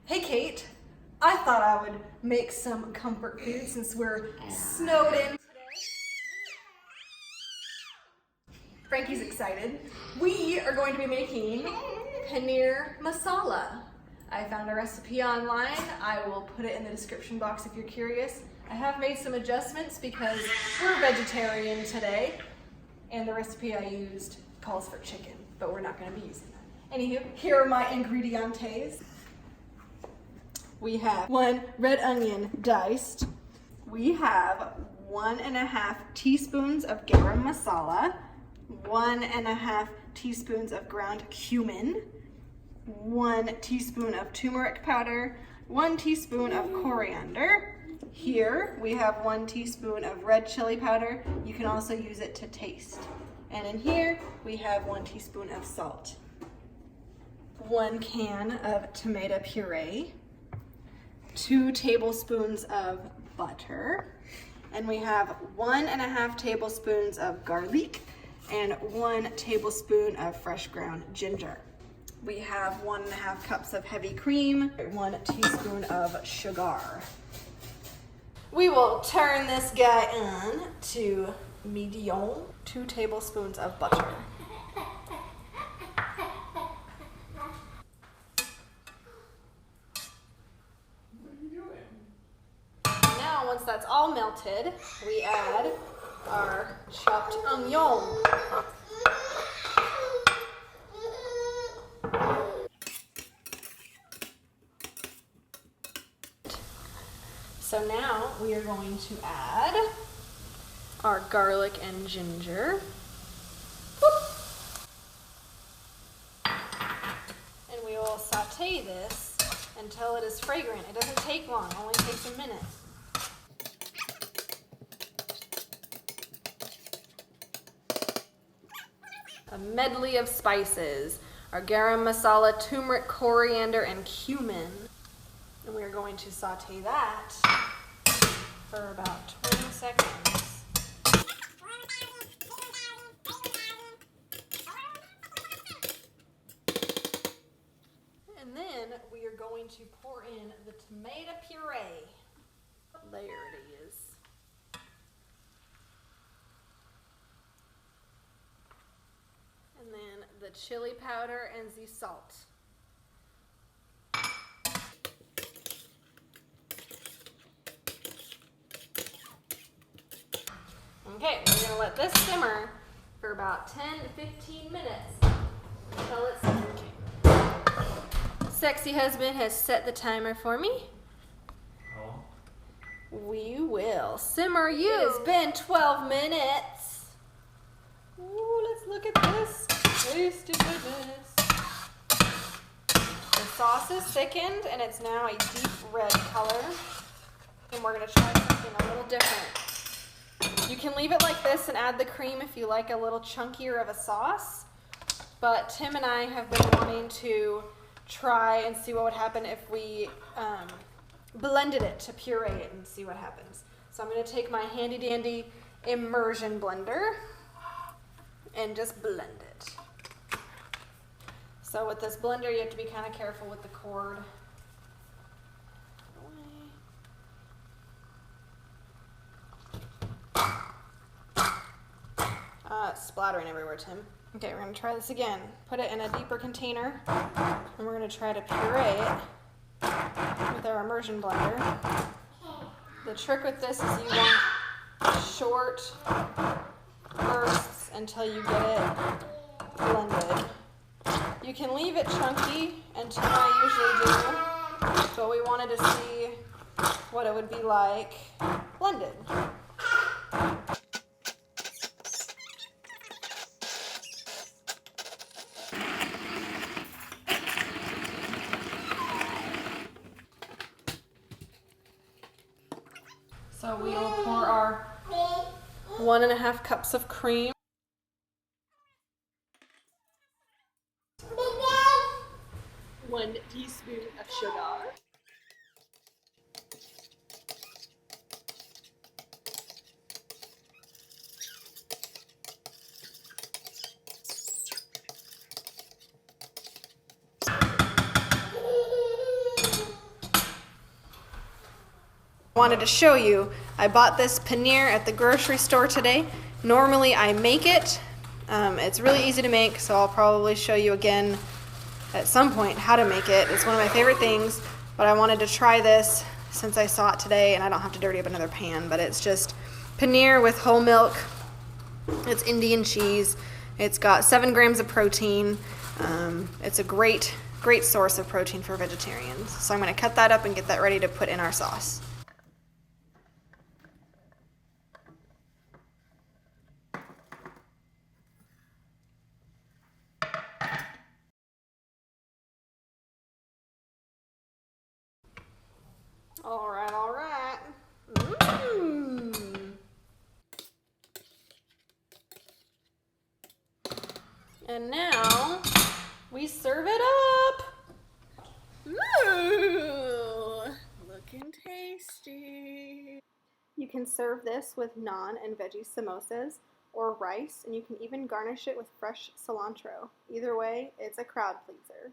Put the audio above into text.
Hey Kate, I thought I would make some comfort food since we're snowed in today. Frankie's excited. We are going to be making paneer masala. I found a recipe online. I will put it in the description box if you're curious. I have made some adjustments because we're vegetarian today, and the recipe I used calls for chicken, but we're not going to be using that. Anywho, here are my ingredientes. We have 1 red onion diced. We have 1.5 teaspoons of garam masala, 1.5 teaspoons of ground cumin, 1 teaspoon of turmeric powder, 1 teaspoon of coriander. Here we have 1 teaspoon of red chili powder. You can also use it to taste. And in here we have 1 teaspoon of salt, 1 can of tomato puree, 2 tablespoons of butter, and we have 1.5 tablespoons of garlic and 1 tablespoon of fresh ground ginger. We have 1.5 cups of heavy cream, 1 teaspoon of sugar. We will turn this guy on to medium, 2 tablespoons of butter. Once that's all melted, we add our chopped onion. So now we are going to add our garlic and ginger. And we will saute this until it is fragrant. It doesn't take long, it only takes a minute. A medley of spices, our garam masala, turmeric, coriander, and cumin. And we are going to saute that for about 20 seconds. And then we are going to pour in the tomato puree. There it is. And then the chili powder and the salt. Okay, we're going to let this simmer for about 10 to 15 minutes until it's Sexy husband has set the timer for me. We will simmer you. It has been 12 minutes. Ooh, let's look at this. Tasty goodness. The sauce is thickened and it's now a deep red color. And we're going to try something a little different. You can leave it like this and add the cream if you like a little chunkier of a sauce. But Tim and I have been wanting to try and see what would happen if we blended it to puree it and see what happens. So I'm going to take my handy dandy immersion blender and just blend it. So with this blender, you have to be kind of careful with the cord. It's splattering everywhere, Tim. Okay, we're going to try this again. Put it in a deeper container, and we're going to try to puree it with our immersion blender. The trick with this is you want short bursts until you get it blended. You can leave it chunky until I usually do, but we wanted to see what it would be like blended. So we will pour our 1.5 cups of cream. One teaspoon of sugar. Wanted to show you, I bought this paneer at the grocery store today. Normally I make it. It's really easy to make, so I'll probably show you again at some point how to make it. It's one of my favorite things, but I wanted to try this since I saw it today, and I don't have to dirty up another pan, but it's just paneer with whole milk. It's Indian cheese. It's got 7 grams of protein. It's a great source of protein for vegetarians. So I'm going to cut that up and get that ready to put in our sauce. All right, all right. And now we serve it up. Ooh, looking tasty. You can serve this with naan and veggie samosas or rice, and you can even garnish it with fresh cilantro. Either way, it's a crowd pleaser.